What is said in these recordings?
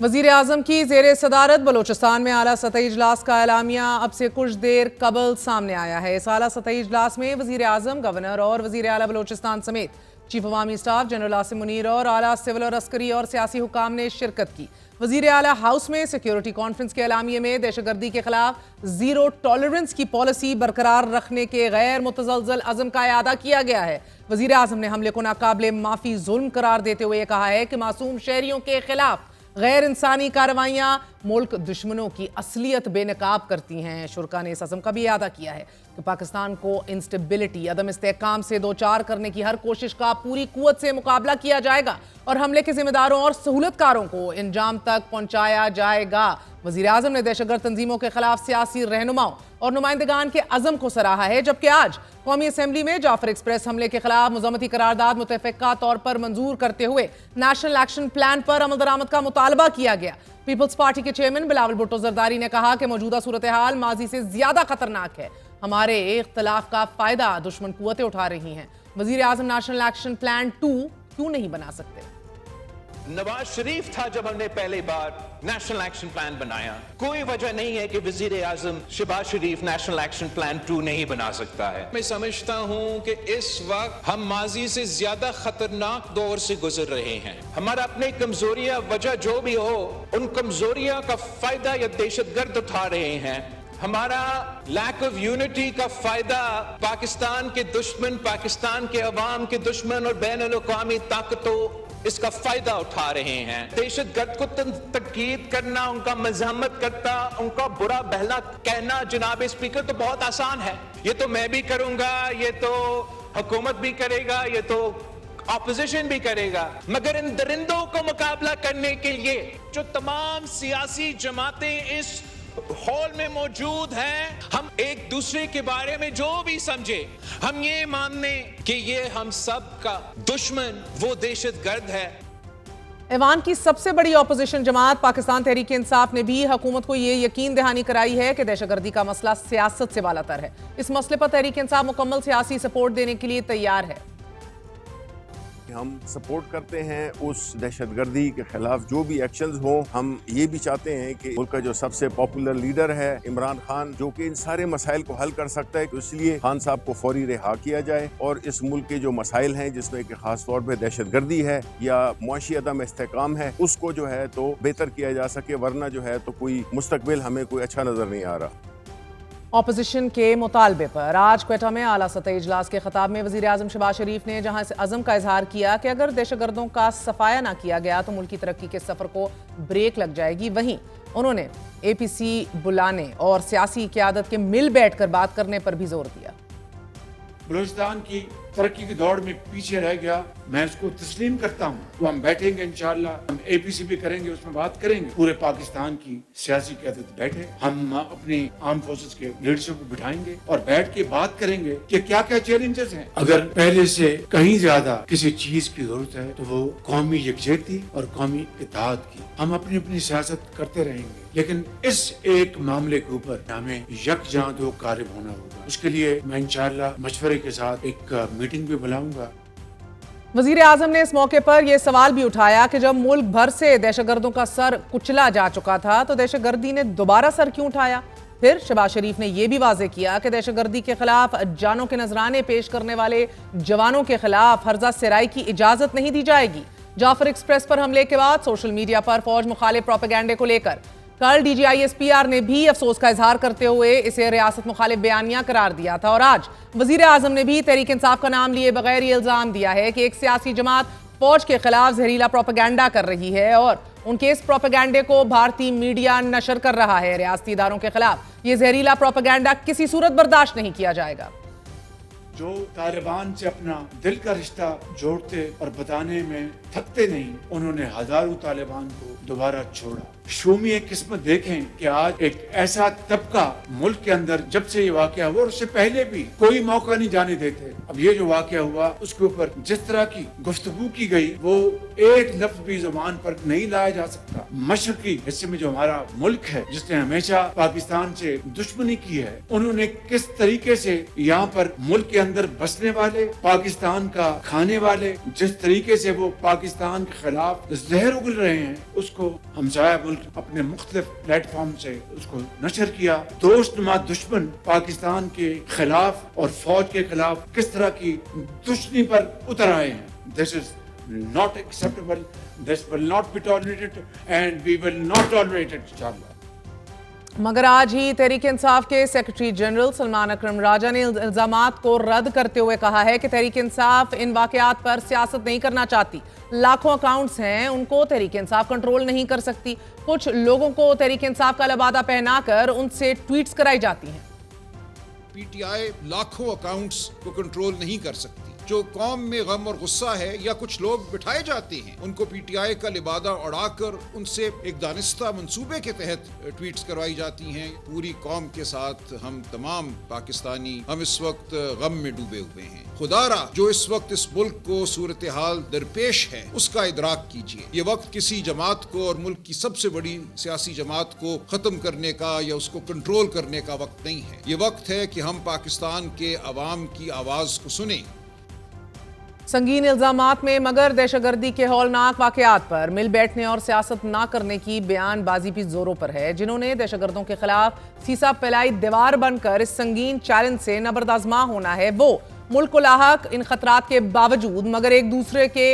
वजीर आजम की जेर सदारत बलोचिस्तान में आला सतही इजलास का एलामिया अब से कुछ देर कबल सामने आया है। इस आला सतही इजलास में वजीर आजम, गवर्नर और वजीर आला बलोचिस्तान समेत चीफ अवामी स्टाफ जनरल आसिम मुनीर और आला सिविल और अस्करी और सियासी हुकाम ने शिरकत की। वजीर आला हाउस में सिक्योरिटी कॉन्फ्रेंस के एलामिये में दहशतगर्दी के खिलाफ जीरो टॉलरेंस की पॉलिसी बरकरार रखने के गैर मुतज़लज़ल अज़म का इआदा किया गया है। वजीर आजम ने हमले को नाकाबिले माफी जुल्म करार देते हुए कहा है कि मासूम शहरियों के खिलाफ गैर इंसानी कार्रवाइयां मुल्क दुश्मनों की असलियत बेनकाब करती हैं। शुरा ने इस अज़म का भी इआदा किया है कि पाकिस्तान को इंस्टेबिलिटी, अदम इस्तेहकाम से दो चार करने की हर कोशिश का पूरी कुव्वत से मुकाबला किया जाएगा और हमले के जिम्मेदारों और सहूलतकारों को इंजाम तक पहुंचाया जाएगा। वजीर आजम ने दहशतगर्द तंजीमों के खिलाफ सियासी रहनुमाओं और नुमाइंदगान के अज़म को सराहा है, जबकि आज कौमी असम्बली में जाफर एक्सप्रेस हमले के खिलाफ मुज़म्मती करारदाद मुतफ़िक़ा तौर पर मंजूर करते हुए नेशनल एक्शन प्लान पर अमल दरामद का मुतालबा किया गया। पीपल्स पार्टी के चेयरमैन बिलावल भुट्टो जरदारी ने कहा कि मौजूदा सूरत हाल माजी से ज्यादा खतरनाक है। हमारे इख्तलाफ का फायदा दुश्मन कुव्वतें उठा रही हैं। वजीर आजम नेशनल एक्शन प्लान 2 क्यों नहीं बना सकते? नवाज शरीफ था जब हमने पहली बार नेशनल एक्शन प्लान बनाया। कोई वजह नहीं है कि वजीर आजम शहबाज शरीफ नेशनल एक्शन प्लान 2 नहीं बना सकता है। मैं समझता हूं कि इस वक्त हम माजी से ज्यादा खतरनाक दौर से गुजर रहे हैं। हमारा अपनी कमजोरियां, वजह जो भी हो, उन कमजोरियां का फायदा या दहशतगर्द उठा रहे हैं। हमारा लैक ऑफ यूनिटी का फायदा पाकिस्तान के दुश्मन, पाकिस्तान के अवाम के दुश्मन और बैन अल-अक़वामी ताकतों इसका फायदा उठा रहे हैं। दहशतगर्द को तनकीद करना, उनका मज़ाहमत करना, उनका बुरा भला कहना जनाब स्पीकर तो बहुत आसान है। ये तो मैं भी करूंगा, ये तो हुकूमत भी करेगा, ये तो ऑपोजिशन भी करेगा। मगर इन दरिंदों को मुकाबला करने के लिए जो तमाम सियासी जमातें इस हॉल में मौजूद हैं, हम एक दूसरे के बारे में जो भी समझे, हम ये मानने कि ये हम सब का दुश्मन वो दहशतगर्द है। ईवान की सबसे बड़ी ऑपोजिशन जमात पाकिस्तान तहरीक इंसाफ ने भी हुकूमत को ये यकीन दहानी कराई है कि दहशतगर्दी का मसला सियासत से बालातर है। इस मसले पर तहरीक इंसाफ मुकम्मल सियासी सपोर्ट देने के लिए तैयार है। हम सपोर्ट करते हैं उस दहशतगर्दी के खिलाफ जो भी एक्शंस हों। हम ये भी चाहते हैं कि मुल्क का जो सबसे पॉपुलर लीडर है इमरान खान, जो कि इन सारे मसाइल को हल कर सकता है, तो इसलिए खान साहब को फौरी रिहा किया जाए और इस मुल्क के जो मसाइल हैं, जिसमें कि खास तौर पर दहशतगर्दी है या मुआशी अदम इस्तेहकाम है, उसको जो है तो बेहतर किया जा सके। वरना जो है तो कोई मुस्तकबिल हमें कोई अच्छा नजर नहीं आ रहा। ऑपोजिशन के मुतालबे पर आज क्वेटा में आला सतही इजलास के खिताब में वजीर आजम शहबाज शरीफ ने जहां इस अज़म का इजहार किया कि अगर दहशतगर्दों का सफाया ना किया गया तो मुल्क की तरक्की के सफर को ब्रेक लग जाएगी। वहीं उन्होंने APC बुलाने और सियासी क़यादत के मिल बैठ कर बात करने पर भी जोर दिया। बलूचिस्तान की तरक्की की दौड़ में पीछे रह गया, मैं उसको तस्लीम करता हूँ। तो हम बैठेंगे इंशाअल्लाह, हम APC भी करेंगे, उसमें बात करेंगे। पूरे पाकिस्तान की सियासी क़यादत बैठे, हम अपनी आर्म फोर्सेस के लीडरशिप को बिठाएंगे और बैठ के बात करेंगे कि क्या क्या चैलेंजेस हैं। अगर पहले से कहीं ज्यादा किसी चीज की जरूरत है तो वो कौमी यकजहती और कौमी इत्तेहाद की। हम अपनी अपनी सियासत करते रहेंगे, लेकिन इस एक मामले के ऊपर हमें यकजां दो कार्य होना होगा। उसके लिए मैं इंशाअल्लाह मशवरे के साथ एक मीटिंग भी बुलाऊंगा। वजीर आजम ने इस मौके पर यह सवाल भी उठाया कि जब मुल्क भर से दहशतगर्दों का सर कुचला जा चुका था तो दहशतगर्दी ने दोबारा सर क्यों उठाया। फिर शहबाज शरीफ ने यह भी वाजे किया कि दहशतगर्दी के खिलाफ जानों के नजराने पेश करने वाले जवानों के खिलाफ हर्जा सराई की इजाजत नहीं दी जाएगी। जाफर एक्सप्रेस पर हमले के बाद सोशल मीडिया पर फौज मुखालिफ प्रोपेगेंडे को लेकर कल DGI SPR ने भी अफसोस का इजहार करते हुए इसे रियासत मुखालिफ बयानिया करार दिया था। और आज वजीर आजम ने भी तहरीक इंसाफ का नाम लिए बगैर ये इल्जाम दिया है कि एक सियासी जमात फौज के खिलाफ जहरीला प्रोपेगेंडा कर रही है और उनके इस प्रोपेगेंडे को भारतीय मीडिया नशर कर रहा है। रियासती इदारों के खिलाफ ये जहरीला प्रोपेगेंडा किसी सूरत बर्दाश्त नहीं किया जाएगा। जो तालिबान से अपना दिल का रिश्ता जोड़ते और बताने में थकते नहीं, उन्होंने हजारों तालिबान को दोबारा छोड़ा। शूमी किस्मत देखें कि आज एक ऐसा तबका मुल्क के अंदर जब से ये वाकया हुआ और उससे पहले भी कोई मौका नहीं जाने देते। अब ये जो वाकया हुआ उसके ऊपर जिस तरह की गुफ्तगू की गई वो एक लफ्ज भी जुबान पर नहीं लाया जा सकता। मशरकी हिस्से में जो हमारा मुल्क है, जिसने हमेशा पाकिस्तान से दुश्मनी की है, उन्होंने किस तरीके से यहाँ पर मुल्क के अंदर बसने वाले, पाकिस्तान का खाने वाले, जिस तरीके से वो पाकिस्तान के खिलाफ जहर उगल रहे हैं, उसको हमसाया मुल्क अपने मुख्तलिफ प्लेटफॉर्म से उसको नशर किया। दोस्त नुमा दुश्मन पाकिस्तान के खिलाफ और फौज के खिलाफ किस तरह की दुश्मनी पर उतर आए हैं। This is not acceptable. This will not be tolerated and we will not tolerate it, inshallah. मगर आज ही तहरीक इंसाफ के सेक्रेटरी जनरल सलमान अकरम राजा ने इल्जामात को रद्द करते हुए कहा है कि तहरीक इंसाफ इन वाकयात पर सियासत नहीं करना चाहती। लाखों अकाउंट्स हैं, उनको तहरीक इंसाफ कंट्रोल नहीं कर सकती। कुछ लोगों को तहरीक इंसाफ का लबादा पहनाकर उनसे ट्वीट्स कराई जाती हैं। पीटीआई लाखों अकाउंट्स को कंट्रोल नहीं कर सकती। जो कौम में गम और गुस्सा है या कुछ लोग बिठाए जाते हैं, उनको पीटीआई का लिबादा उड़ाकर उनसे एक दानिस्ता मंसूबे के तहत ट्वीट्स करवाई जाती हैं। पूरी कौम के साथ हम तमाम पाकिस्तानी हम इस वक्त गम में डूबे हुए हैं। खुदारा जो इस वक्त इस मुल्क को सूरत हाल दरपेश है उसका इदराक कीजिए। ये वक्त किसी जमात को और मुल्क की सबसे बड़ी सियासी जमात को खत्म करने का या उसको कंट्रोल करने का वक्त नहीं है। ये वक्त है कि हम पाकिस्तान के अवाम की आवाज को सुने। संगीन इल्जामात में मगर दहशतगर्दी के हौलनाक वाकयात पर मिल बैठने और सियासत ना करने की बयानबाजी भी जोरों पर है। जिन्होंने दहशतगर्दों के खिलाफ सीसा फैलाई दीवार बनकर इस संगीन चैलेंज से नबरदाजमा होना है, वो मुल्क को लाहक इन खतरात के बावजूद मगर एक दूसरे के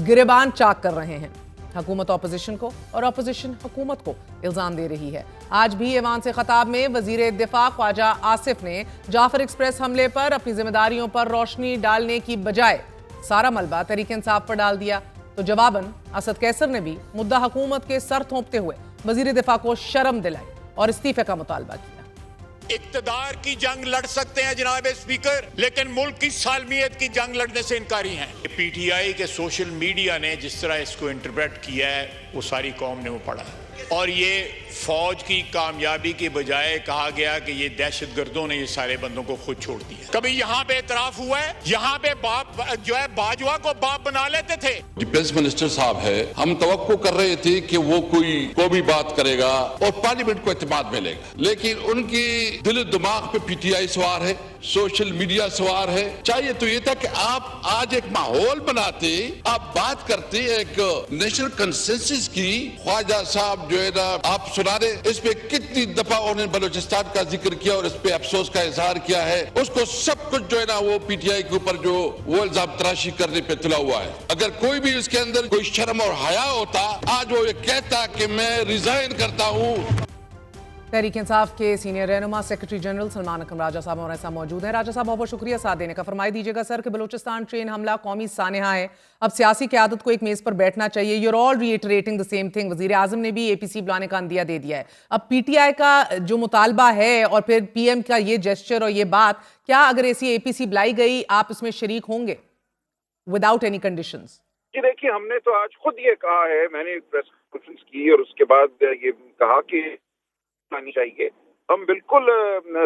गिरबान चाक कर रहे हैं। हुकूमत अपोजिशन को और अपोजिशन हुकूमत को इल्जाम दे रही है। आज भी ऐवान से खिताब में वजीर दिफा ख्वाजा आसिफ ने जाफर एक्सप्रेस हमले पर अपनी जिम्मेदारियों पर रोशनी डालने की बजाय सारा मलबा तहरीक इंसाफ पर डाल दिया, तो जवाबन असद कैसर ने भी मुद्दा हुकूमत के सर थोपते हुए वजीर दिफा को शर्म दिलाई और इस्तीफे का मुतालबा किया। इक्तदार की जंग लड़ सकते हैं जनाब स्पीकर, लेकिन मुल्क की सालमियत की जंग लड़ने से इनकारी हैं। पीटीआई के सोशल मीडिया ने जिस तरह इसको इंटरप्रेट किया है वो सारी कौम ने वो पढ़ा, और ये फौज की कामयाबी के बजाय कहा गया कि ये दहशतगर्दों ने ये सारे बंदों को खुद छोड़ दिया। कभी यहाँ पे इतराफ हुआ है, यहाँ पे बाप जो है बाजवा को बाप बना लेते थे। डिफेंस मिनिस्टर साहब है, हम तवक्को कर रहे थे कि वो को भी बात करेगा और पार्लियामेंट को एतमाद मिलेगा, लेकिन उनकी दिल दिमाग पे पीटीआई सवार है, सोशल मीडिया सवार है। चाहिए तो ये था कि आप आज एक माहौल बनाते, आप बात करते एक नेशनल कंसेंसस की। ख्वाजा साहब जो है ना, आप सुना रहे इस पे कितनी दफा उन्होंने बलूचिस्तान का जिक्र किया और इस पे अफसोस का इजहार किया है। उसको सब कुछ जो है ना वो पीटीआई के ऊपर जो वो इल्जाम तराशी करने पे तुला हुआ है। अगर कोई भी इसके अंदर कोई शर्म और हया होता, आज वो ये कहता कि मैं रिजाइन करता हूँ। तहरीक इंसाफ के सीनियर रहनुमा सेक्रेटरी जनरल सलमान अकरम राजा साहब हमारे साथ मौजूद हैं। राजा साहब, बहुत बहुत शुक्रिया साथ देने का। फरमाई दीजिएगा सर कि बलूचिस्तान ट्रेन हमला कौमी सानहा है, अब सियासी क़यादत को एक मेज़ पर बैठना चाहिए। You're all reiterating the same thing. वज़ीर आज़म ने भी APC बुलाने का अंदिया दे दिया है। अब PTI का जो मुतालबा है और फिर PM का ये जेस्चर और ये बात, क्या अगर ऐसी APC बुलाई गई आप इसमें शरीक होंगे विदाउट एनी कंडीशंस? जी देखिए, हमने तो आज खुद ये कहा है, मैंने एक प्रेस कॉन्फ्रेंस की और उसके बाद ये कहा कि आनी चाहिए। हम बिल्कुल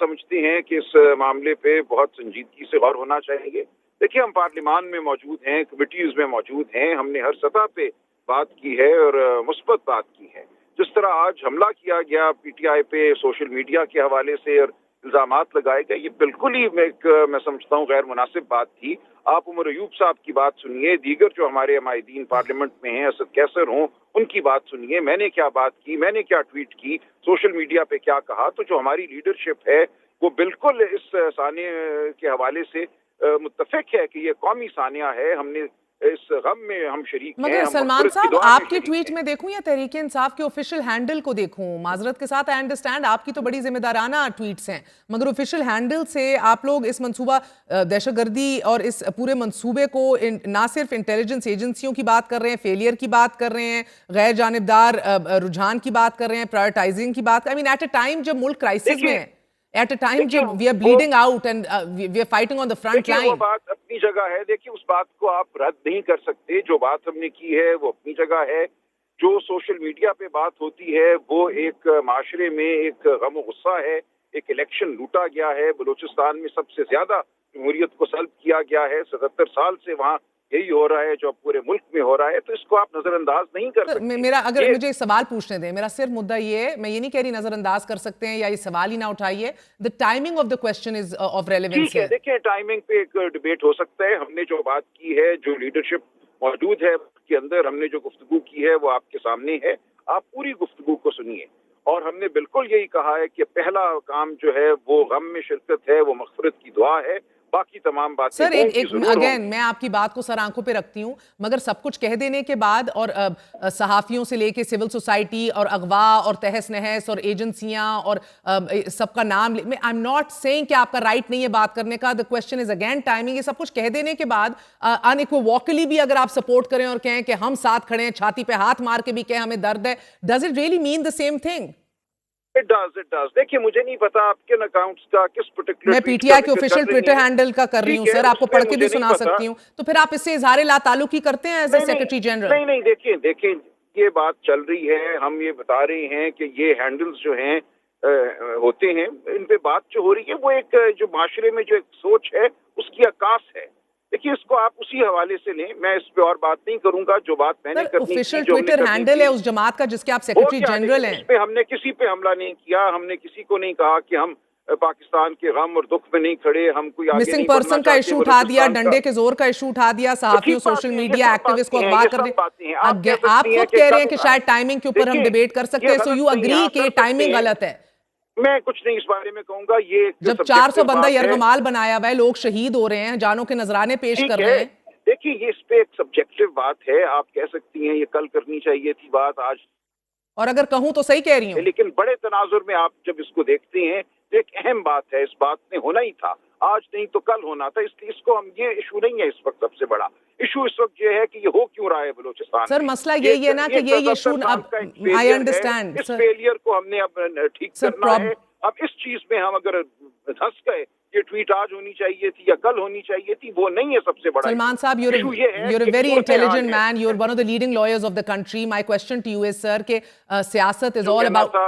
समझते हैं कि इस मामले पे बहुत संजीदगी से गौर होना चाहिए। देखिए, हम पार्लियामान में मौजूद हैं, कमिटीज में मौजूद हैं, हमने हर सतह पे बात की है और मुस्बत बात की है। जिस तरह आज हमला किया गया PTI पे सोशल मीडिया के हवाले से और इल्जामात लगाए गए, ये बिल्कुल ही मैं समझता हूँ गैर मुनासिब बात थी। आप उमर अयूब साहब की बात सुनिए, दीगर जो हमारे अमायदीन पार्लियामेंट में हैं, असद कैसर हों, उनकी बात सुनिए, मैंने क्या बात की, मैंने क्या ट्वीट की, सोशल मीडिया पे क्या कहा। तो जो हमारी लीडरशिप है वो बिल्कुल इस साने के हवाले से मुत्तफिक है कि ये कौमी सानिया है। हमने इस गम में हम शरीक हैं। मगर सलमान साहब, आपके ट्वीट में देखूं या तहरीक इंसाफ के ऑफिशियल हैंडल को देखूं, माजरत के साथ आई अंडरस्टैंड आपकी तो बड़ी जिम्मेदाराना ट्वीट्स हैं, मगर ऑफिशियल हैंडल से आप लोग इस मंसूबा दहशतगर्दी और इस पूरे मंसूबे को ना सिर्फ इंटेलिजेंस एजेंसियों की बात कर रहे हैं, फेलियर की बात कर रहे हैं, गैर जानिबदार रुझान की बात कर रहे हैं, प्रायोरिटाइजिंग की बात। I mean at a time जब मुल्क क्राइसिस में है, एट अ टाइम जब we are bleeding out and we are fighting on the front line. वो बात अपनी जगह है। देखिए, उस बात को आप रद्द नहीं कर सकते। जो बात हमने की है वो अपनी जगह है। जो सोशल मीडिया पे बात होती है वो एक माशरे में एक गम गुस्सा है। एक इलेक्शन लूटा गया है। बलूचिस्तान में सबसे ज्यादा जमहूरियत को सल्ब किया गया है। 77 साल से वहाँ यही हो रहा है, जो अब पूरे मुल्क में हो रहा है, तो इसको आप नजरअंदाज नहीं कर सकते। मेरा अगर मुझे एक सवाल पूछने दें, मेरा सिर्फ मुद्दा ये है, मैं ये नहीं कह रही नजरअंदाज कर सकते हैं या ये सवाल ही ना उठाइए, the timing of the question is of relevance. ठीक है, देखिए टाइमिंग पे एक डिबेट हो सकता है। हमने जो बात की है, जो लीडरशिप मौजूद है उसके अंदर हमने जो गुफ्तगू की है वो आपके सामने है। आप पूरी गुफ्तगू को सुनिए। और हमने बिल्कुल यही कहा है कि पहला काम जो है वो गम में शिरकत है, वो मग़फ़िरत की दुआ है, बाकी तमाम बातें सर एक अगेन मैं आपकी बात को सर आंखों पे रखती हूँ, मगर सब कुछ कह देने के बाद और सहाफियों से लेके सिविल सोसाइटी और अगवा और तहस नहस और एजेंसियां और सबका नाम आई एम नॉट सेइंग कि आपका राइट नहीं है बात करने का, the question is again timing. ये सब कुछ कह देने के बाद अनइक्विवोकली भी अगर आप सपोर्ट करें और कहें कि हम साथ खड़े हैं, छाती पे हाथ मार के भी कहें हमें दर्द है, does it really mean the same thing? It does. देखिए मुझे नहीं पता आपके अकाउंट्स का किस पर्टिकुलर, मैं पीटीआई के ऑफिशियल ट्विटर हैंडल का कर रही हूँ सर, आपको पढ़ के भी सुना सकती हूँ, तो फिर आप इससे इजहार ला ताल्लुकी करते हैं एज ए सेक्रेटरी जनरल? नहीं, देखिए ये बात चल रही है, हम ये बता रहे हैं कि ये हैंडल्स जो हैं होते हैं, इन पे बात जो हो रही है वो एक जो माशरे में जो एक सोच है उसकी अक्कास है। देखिए इसको आप उसी हवाले से लें, मैं इस पे और बात नहीं करूंगा। जो बात मैंने करनी थी, ऑफिशियल ट्विटर हैंडल है उस जमात का जिसके आप सेक्रेटरी जनरल हैं। इस पे हमने किसी पे हमला नहीं किया, हमने किसी को नहीं कहा कि हम पाकिस्तान के गम और दुख में नहीं खड़े, हम कोई आगे मिसिंग पर्सन का इशू उठा दिया, डंडे के जोर का इशू उठा दिया, सहाफियों सोशल मीडिया एक्टिविस्ट को अगवा कर दिया। आप खुद कह रहे हैं कि शायद टाइमिंग के ऊपर हम डिबेट कर सकते हैं, सो यू अग्री कि टाइमिंग गलत है? मैं कुछ नहीं इस बारे में कहूंगा। ये जब 400 बंदा यरगमाल बनाया हुआ है, लोग शहीद हो रहे हैं, जानों के नजराने पेश कर रहे हैं। देखिए ये इस पे एक सब्जेक्टिव बात है, आप कह सकती हैं ये कल करनी चाहिए थी बात, आज, और अगर कहूं तो सही कह रही हूं, लेकिन बड़े तनाजुर में आप जब इसको देखते हैं तो एक अहम बात है, इस बात ने होना ही था, आज नहीं तो कल होना था। इसलिए इसको हम, ये इशू नहीं है इस वक्त सबसे बड़ा इशू। इस वक्त ये है कि ये हो क्यों रहा है बलूचिस्तान। सर मसला यही है ना कि ये इशू, आई अंडरस्टैंड, इस फेलियर को हमने अब ठीक करना है। अब इस चीज में हम अगर धंस गए, ये ट्वीट आज होनी चाहिए थी या कल होनी चाहिए थी, वो नहीं है सबसे बड़ा। सलमान साहब, you're a very intelligent man, you're one of the leading lawyers of the country. My question to you is sir कि सियासत is all about,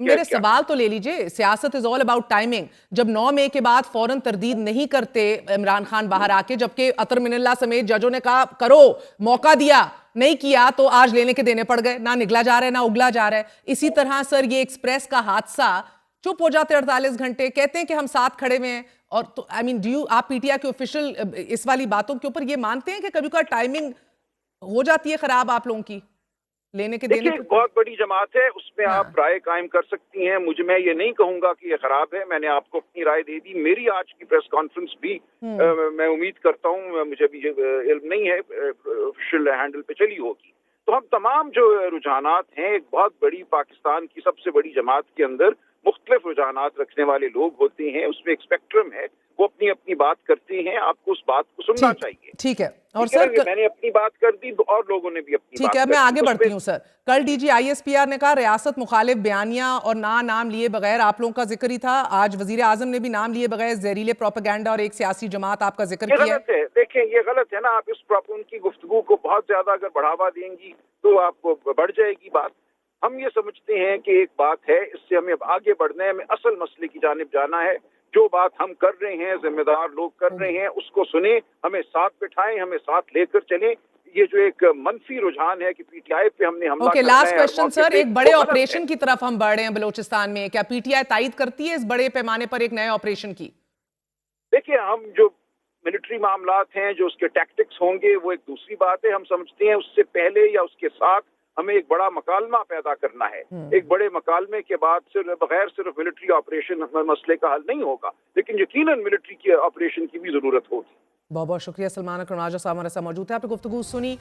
मेरे सवाल तो ले लीजिए, सियासत is all about timing। जब 9 मई के बाद फौरन तरदीद नहीं करते इमरान खान बाहर आके, जबकि अतर मिनल्ला समेत जजों ने कहा करो, मौका दिया, नहीं किया तो आज लेने के देने पड़ गए, ना निकला जा रहा है ना उगला जा रहा है। इसी तरह सर ये एक्सप्रेस का हादसा, चुप हो जाते 48 घंटे, कहते हैं कि हम साथ खड़े हुए हैं, और तो आई मीन आप पीटीआई के ऑफिशियल इस वाली बातों के ऊपर ये मानते हैं कि कभी कभी टाइमिंग हो जाती है खराब आप लोगों की लेने के देने? बहुत बड़ी जमात है, उसमें आप राय कायम कर सकती हैं। मैं ये नहीं कहूंगा कि ये खराब है, मैंने आपको अपनी राय दे दी। मेरी आज की प्रेस कॉन्फ्रेंस भी मैं उम्मीद करता हूँ, मुझे भी इल्म नहीं है, ऑफिशियल हैंडल पे चली होगी। तो हम तमाम जो रुझानात हैं, एक बहुत बड़ी पाकिस्तान की सबसे बड़ी जमात के अंदर मुख्तलिफ रुझानात रखने वाले लोग होते हैं, उसमें एक स्पेक्ट्रम है, वो अपनी अपनी बात करते हैं, आपको उस बात को सुनना चाहिए। ठीक है। और सर मैंने अपनी बात कर दी और लोगों ने भी अपनी ठीक है, मैं आगे बढ़ती हूँ सर। कल डीजी ISPR ने कहा रियासत मुखालिफ बयानिया और नाम लिए बगैर, आप लोगों का जिक्र ही था, आज वजीर आजम ने भी नाम लिए बगैर जहरीले प्रोपेगेंडा और एक सियासी जमात आपका जिक्र किया है। देखिए ये गलत है ना, आप इस उनकी गुफ्तगू को बहुत ज्यादा अगर बढ़ावा देंगी तो आपको बढ़ जाएगी बात। हम ये समझते हैं कि एक बात है, इससे हमें अब आगे बढ़ना है, हमें असल मसले की जानिब जाना है। जो बात हम कर रहे हैं, जिम्मेदार लोग कर रहे हैं, उसको सुने, हमें साथ बिठाएं, हमें साथ लेकर चलें। ये जो एक मनफी रुझान है कि पीटीआई पे हमने हमला करना है। लास्ट क्वेश्चन सर, एक बड़े ऑपरेशन की तरफ हम बढ़ रहे हैं बलोचिस्तान में, क्या पीटीआई तायद करती है इस बड़े पैमाने पर एक नए ऑपरेशन की? देखिए हम जो मिलिट्री मामलात हैं, जो उसके टैक्टिक्स होंगे, वो एक दूसरी बात है। हम समझते हैं उससे पहले या उसके साथ हमें एक बड़ा मकालमा पैदा करना है। एक बड़े मकालमे के बाद सिर्फ मिलिट्री ऑपरेशन मसले का हल नहीं होगा, लेकिन यकीनन मिलिट्री के ऑपरेशन की भी जरूरत होगी। बहुत बहुत शुक्रिया। सलमान अकरम राजा साहब हमारे साथ मौजूद है, आपने गुफ्तगू सुनी।